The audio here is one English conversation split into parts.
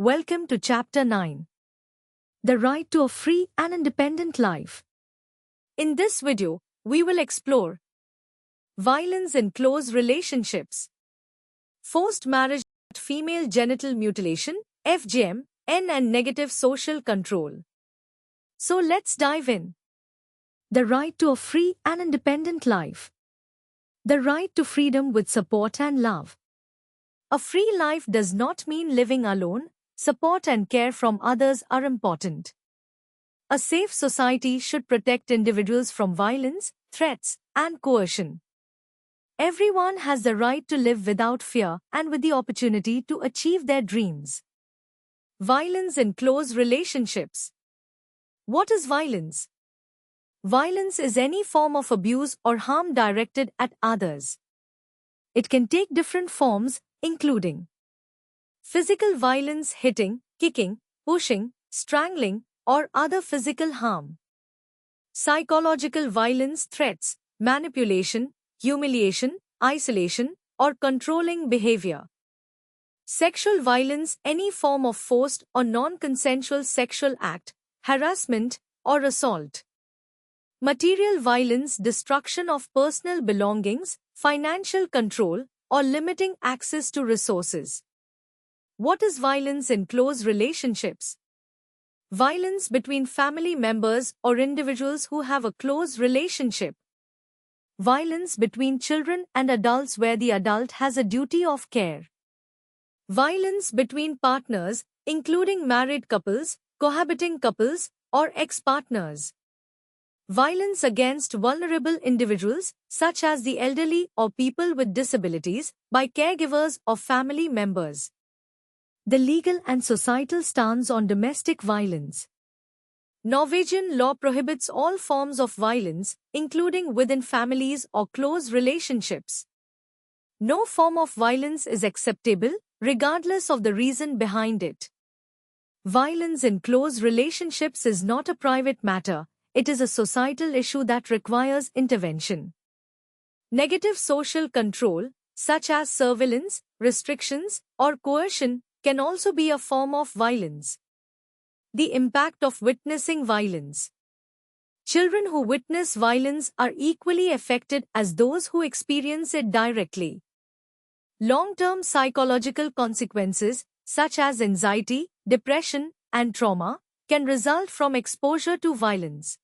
Welcome to Chapter 9. The Right to a Free and Independent Life. In this video, we will explore violence in close relationships, forced marriage, female genital mutilation, FGM, and negative social control. So let's dive in. The right to a free and independent life. The right to freedom with support and love. A free life does not mean living alone. Support and care from others are important. A safe society should protect individuals from violence, threats, and coercion. Everyone has the right to live without fear and with the opportunity to achieve their dreams. Violence in close relationships. What is violence? Violence is any form of abuse or harm directed at others. It can take different forms, including physical violence, hitting, kicking, pushing, strangling, or other physical harm. Psychological violence, threats, manipulation, humiliation, isolation, or controlling behavior. Sexual violence, any form of forced or non-consensual sexual act, harassment, or assault. Material violence, destruction of personal belongings, financial control, or limiting access to resources. What is violence in close relationships? Violence between family members or individuals who have a close relationship. Violence between children and adults where the adult has a duty of care. Violence between partners, including married couples, cohabiting couples, or ex-partners. Violence against vulnerable individuals, such as the elderly or people with disabilities, by caregivers or family members. The legal and societal stance on domestic violence. Norwegian law prohibits all forms of violence, including within families or close relationships. No form of violence is acceptable, regardless of the reason behind it. Violence in close relationships is not a private matter, it is a societal issue that requires intervention. Negative social control, such as surveillance, restrictions, or coercion, can also be a form of violence. The impact of witnessing violence. Children who witness violence are equally affected as those who experience it directly. Long-term psychological consequences, such as anxiety, depression, and trauma, can result from exposure to violence.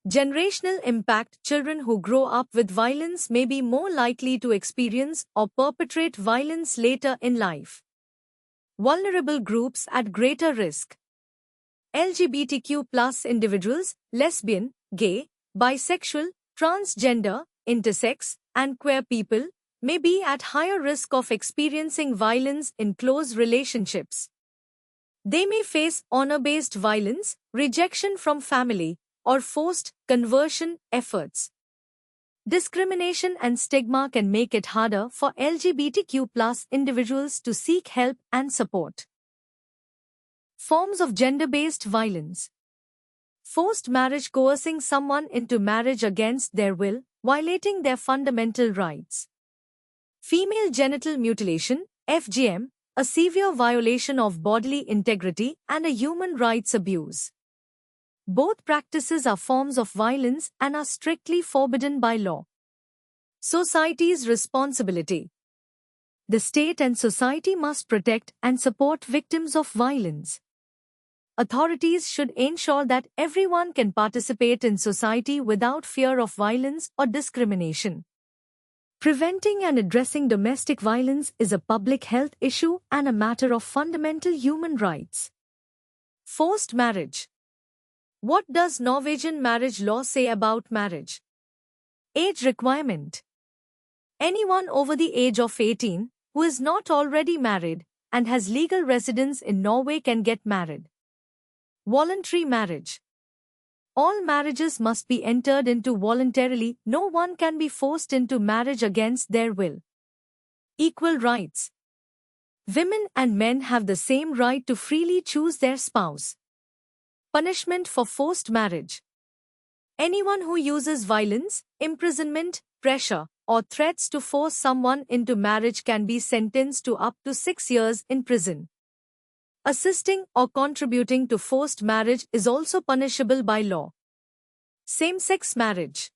Generational impact. Children who grow up with violence may be more likely to experience or perpetrate violence later in life. Vulnerable groups at greater risk. LGBTQ+ individuals, lesbian, gay, bisexual, transgender, intersex, and queer people may be at higher risk of experiencing violence in close relationships. They may face honor-based violence, rejection from family, or forced conversion efforts. Discrimination and stigma can make it harder for LGBTQ+ individuals to seek help and support. Forms of gender-based violence. Forced marriage, coercing someone into marriage against their will, violating their fundamental rights. Female genital mutilation, FGM, a severe violation of bodily integrity and a human rights abuse. Both practices are forms of violence and are strictly forbidden by law. Society's responsibility. The state and society must protect and support victims of violence. Authorities should ensure that everyone can participate in society without fear of violence or discrimination. Preventing and addressing domestic violence is a public health issue and a matter of fundamental human rights. Forced marriage. What does Norwegian marriage law say about marriage? Age requirement. Anyone over the age of 18, who is not already married, and has legal residence in Norway can get married. Voluntary marriage. All marriages must be entered into voluntarily, no one can be forced into marriage against their will. Equal rights. Women and men have the same right to freely choose their spouse. Punishment for forced marriage. Anyone who uses violence, imprisonment, pressure, or threats to force someone into marriage can be sentenced to up to 6 years in prison. Assisting or contributing to forced marriage is also punishable by law. Same-sex marriage.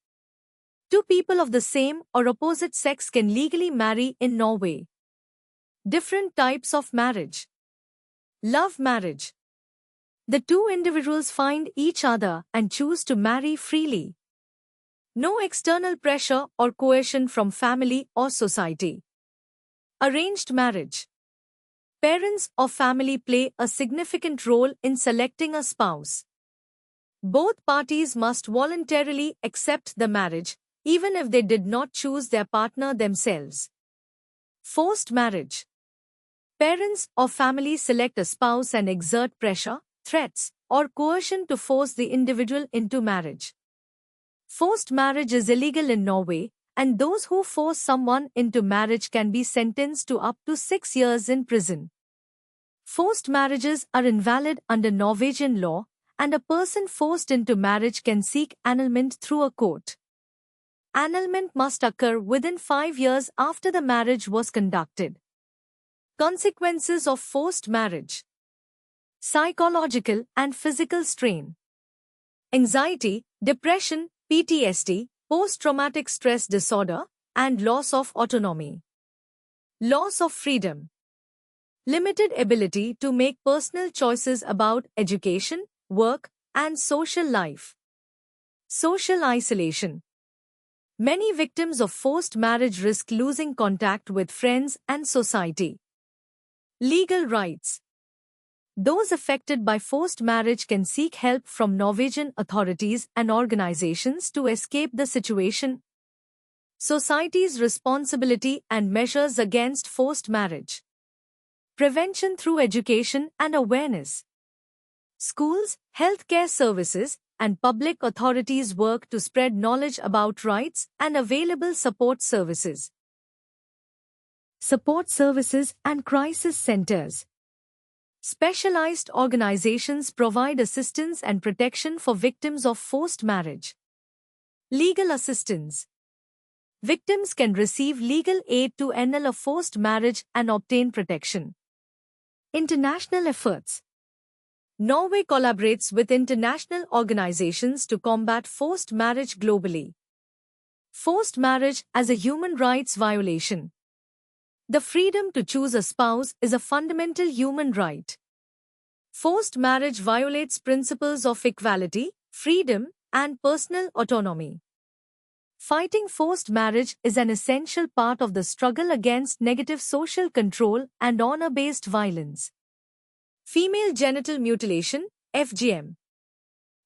Two people of the same or opposite sex can legally marry in Norway. Different types of marriage. Love marriage. The two individuals find each other and choose to marry freely. No external pressure or coercion from family or society. Arranged marriage. Parents or family play a significant role in selecting a spouse. Both parties must voluntarily accept the marriage, even if they did not choose their partner themselves. Forced marriage. Parents or family select a spouse and exert pressure, threats, or coercion to force the individual into marriage. Forced marriage is illegal in Norway, and those who force someone into marriage can be sentenced to up to 6 years in prison. Forced marriages are invalid under Norwegian law, and a person forced into marriage can seek annulment through a court. Annulment must occur within 5 years after the marriage was conducted. Consequences of forced marriage. Psychological and physical strain. Anxiety, depression, PTSD, post-traumatic stress disorder, and loss of autonomy. Loss of freedom. Limited ability to make personal choices about education, work, and social life. Social isolation. Many victims of forced marriage risk losing contact with friends and society. Legal rights. Those affected by forced marriage can seek help from Norwegian authorities and organizations to escape the situation. Society's responsibility and measures against forced marriage. Prevention through education and awareness. Schools, healthcare services, and public authorities work to spread knowledge about rights and available support services. Support services and crisis centers. Specialized organizations provide assistance and protection for victims of forced marriage. Legal assistance. Victims can receive legal aid to annul a forced marriage and obtain protection. International efforts. Norway collaborates with international organizations to combat forced marriage globally. Forced marriage as a human rights violation. The freedom to choose a spouse is a fundamental human right. Forced marriage violates principles of equality, freedom, and personal autonomy. Fighting forced marriage is an essential part of the struggle against negative social control and honor-based violence. Female genital mutilation, FGM.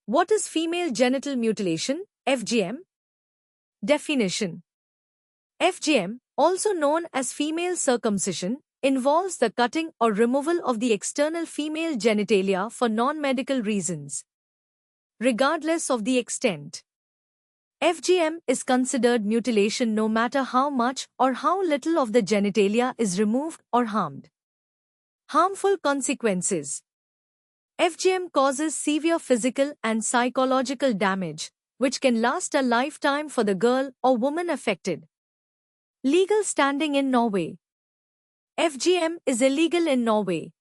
What is female genital mutilation, FGM? Definition. FGM, also known as female circumcision, involves the cutting or removal of the external female genitalia for non-medical reasons. Regardless of the extent. FGM is considered mutilation no matter how much or how little of the genitalia is removed or harmed. Harmful consequences. FGM causes severe physical and psychological damage, which can last a lifetime for the girl or woman affected. Legal standing in Norway. FGM is illegal in Norway.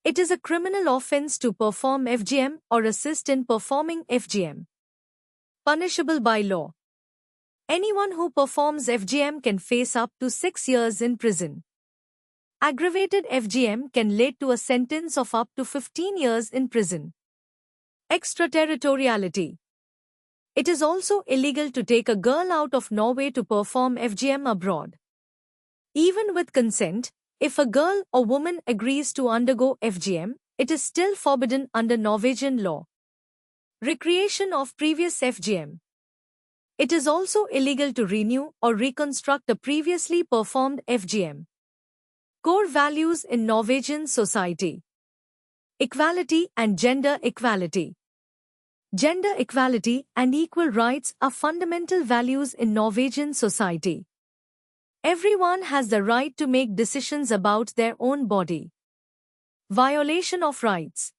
It is a criminal offense to perform FGM or assist in performing FGM. Punishable by law. Anyone who performs FGM can face up to 6 years in prison. Aggravated FGM can lead to a sentence of up to 15 years in prison. Extraterritoriality. It is also illegal to take a girl out of Norway to perform FGM abroad. Even with consent, if a girl or woman agrees to undergo FGM, it is still forbidden under Norwegian law. Recreation of previous FGM. It is also illegal to renew or reconstruct a previously performed FGM. Core values in Norwegian society. Equality and gender equality. Gender equality and equal rights are fundamental values in Norwegian society. Everyone has the right to make decisions about their own body. Violation of rights.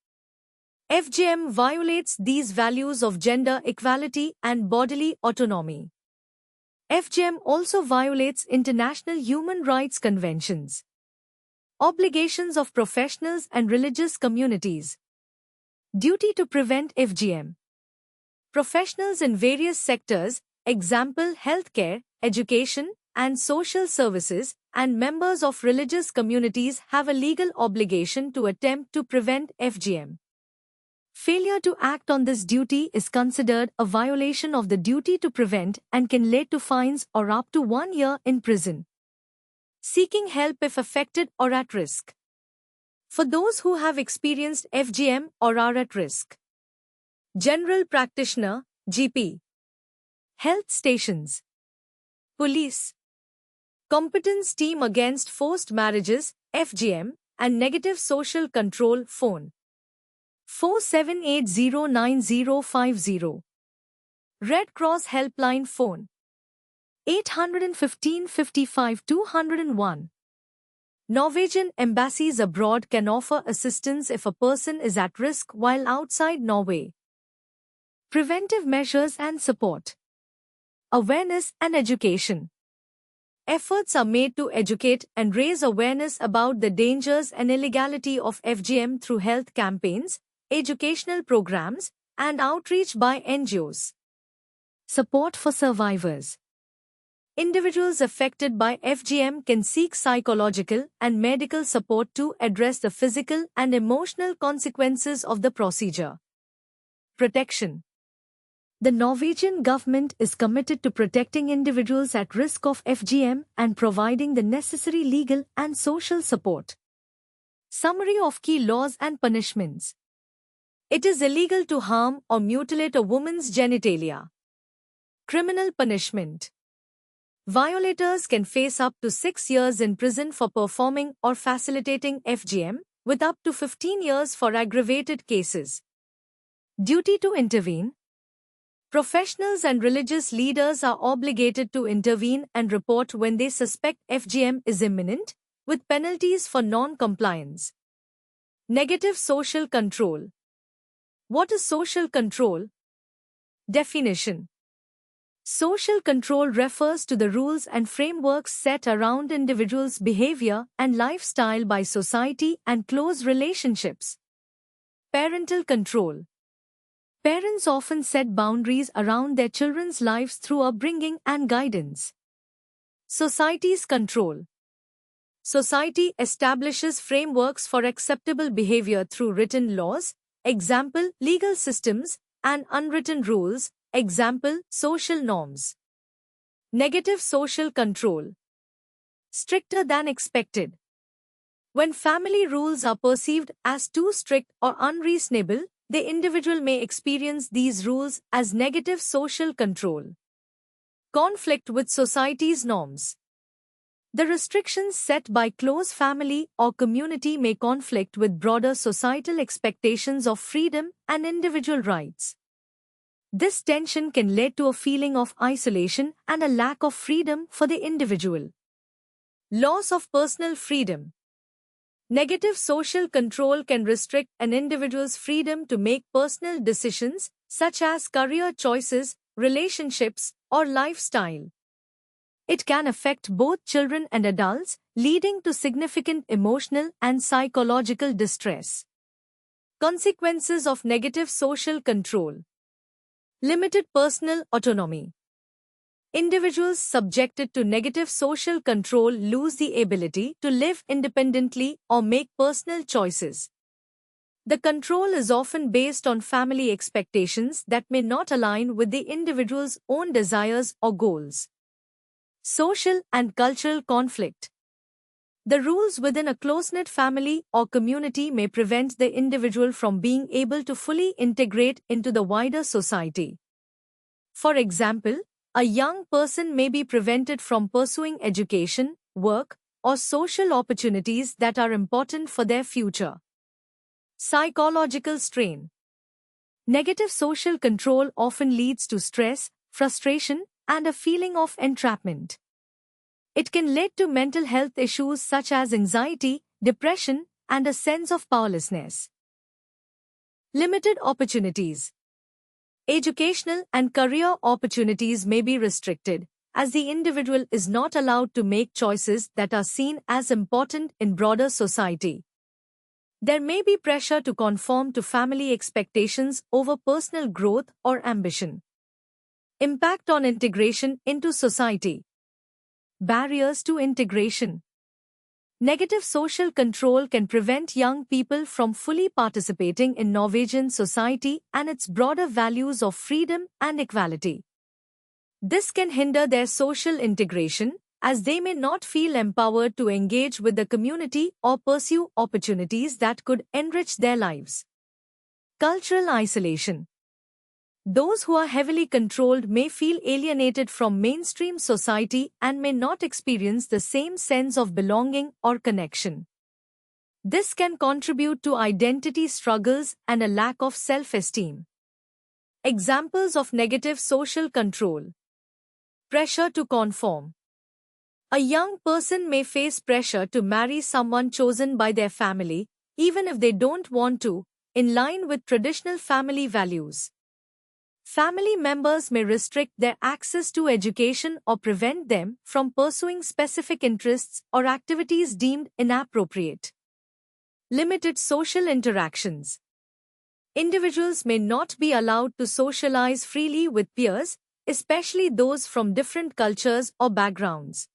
FGM violates these values of gender equality and bodily autonomy. FGM also violates international human rights conventions. Obligations of professionals and religious communities. Duty to prevent FGM. Professionals in various sectors, example healthcare, education, and social services, and members of religious communities have a legal obligation to attempt to prevent FGM. Failure to act on this duty is considered a violation of the duty to prevent and can lead to fines or up to 1 year in prison. Seeking help if affected or at risk. For those who have experienced FGM or are at risk. General practitioner, GP. Health stations. Police. Competence team against forced marriages, FGM, and negative social control phone. 47809050. Red Cross helpline phone. 815 55 201. Norwegian embassies abroad can offer assistance if a person is at risk while outside Norway. Preventive measures and support. Awareness and education. Efforts are made to educate and raise awareness about the dangers and illegality of FGM through health campaigns, educational programs, and outreach by NGOs. Support for survivors. Individuals affected by FGM can seek psychological and medical support to address the physical and emotional consequences of the procedure. Protection. The Norwegian government is committed to protecting individuals at risk of FGM and providing the necessary legal and social support. Summary of key laws and punishments. It is illegal to harm or mutilate a woman's genitalia. Criminal punishment. Violators can face up to 6 years in prison for performing or facilitating FGM, with up to 15 years for aggravated cases. Duty to intervene. Professionals and religious leaders are obligated to intervene and report when they suspect FGM is imminent, with penalties for non-compliance. Negative social control. What is social control? Definition. Social control refers to the rules and frameworks set around individuals' behavior and lifestyle by society and close relationships. Parental control. Parents often set boundaries around their children's lives through upbringing and guidance. Society's control. Society establishes frameworks for acceptable behavior through written laws, example, legal systems, and unwritten rules, example, social norms. Negative social control. Stricter than expected. When family rules are perceived as too strict or unreasonable, the individual may experience these rules as negative social control. Conflict with society's norms. The restrictions set by close family or community may conflict with broader societal expectations of freedom and individual rights. This tension can lead to a feeling of isolation and a lack of freedom for the individual. Loss of personal freedom. Negative social control can restrict an individual's freedom to make personal decisions, such as career choices, relationships, or lifestyle. It can affect both children and adults, leading to significant emotional and psychological distress. Consequences of negative social control. Limited personal autonomy. Individuals subjected to negative social control lose the ability to live independently or make personal choices. The control is often based on family expectations that may not align with the individual's own desires or goals. Social and cultural conflict. The rules within a close-knit family or community may prevent the individual from being able to fully integrate into the wider society. For example, a young person may be prevented from pursuing education, work, or social opportunities that are important for their future. Psychological strain. Negative social control often leads to stress, frustration, and a feeling of entrapment. It can lead to mental health issues such as anxiety, depression, and a sense of powerlessness. Limited opportunities. Educational and career opportunities may be restricted, as the individual is not allowed to make choices that are seen as important in broader society. There may be pressure to conform to family expectations over personal growth or ambition. Impact on integration into society. Barriers to integration. Negative social control can prevent young people from fully participating in Norwegian society and its broader values of freedom and equality. This can hinder their social integration, as they may not feel empowered to engage with the community or pursue opportunities that could enrich their lives. Cultural isolation. Those who are heavily controlled may feel alienated from mainstream society and may not experience the same sense of belonging or connection. This can contribute to identity struggles and a lack of self-esteem. Examples of negative social control. Pressure to conform. A young person may face pressure to marry someone chosen by their family, even if they don't want to, in line with traditional family values. Family members may restrict their access to education or prevent them from pursuing specific interests or activities deemed inappropriate. Limited social interactions. Individuals may not be allowed to socialize freely with peers, especially those from different cultures or backgrounds.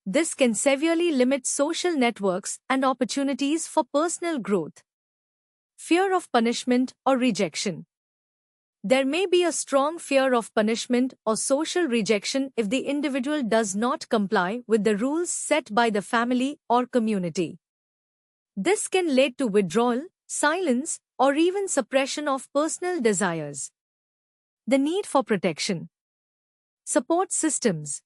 This can severely limit social networks and opportunities for personal growth. Fear of punishment or rejection. There may be a strong fear of punishment or social rejection if the individual does not comply with the rules set by the family or community. This can lead to withdrawal, silence, or even suppression of personal desires. The need for protection. Support systems.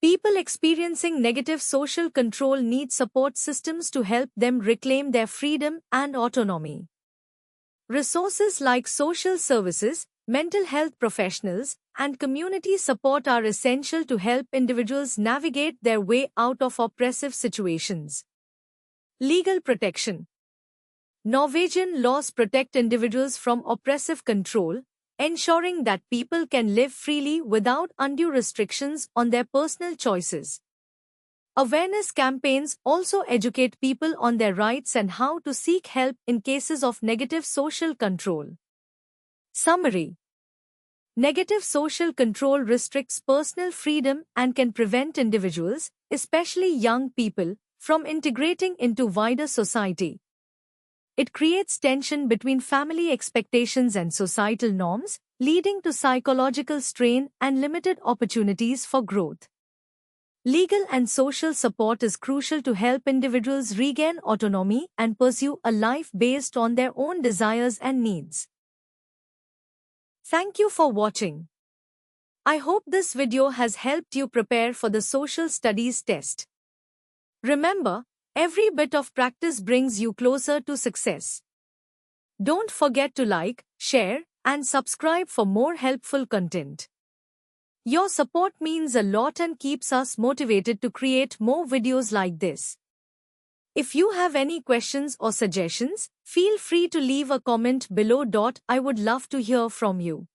People experiencing negative social control need support systems to help them reclaim their freedom and autonomy. Resources like social services, mental health professionals, and community support are essential to help individuals navigate their way out of oppressive situations. Legal protection. Norwegian laws protect individuals from oppressive control, ensuring that people can live freely without undue restrictions on their personal choices. Awareness campaigns also educate people on their rights and how to seek help in cases of negative social control. Summary. Negative social control restricts personal freedom and can prevent individuals, especially young people, from integrating into wider society. It creates tension between family expectations and societal norms, leading to psychological strain and limited opportunities for growth. Legal and social support is crucial to help individuals regain autonomy and pursue a life based on their own desires and needs. Thank you for watching. I hope this video has helped you prepare for the social studies test. Remember, every bit of practice brings you closer to success. Don't forget to like, share, and subscribe for more helpful content. Your support means a lot and keeps us motivated to create more videos like this. If you have any questions or suggestions, feel free to leave a comment below. I would love to hear from you.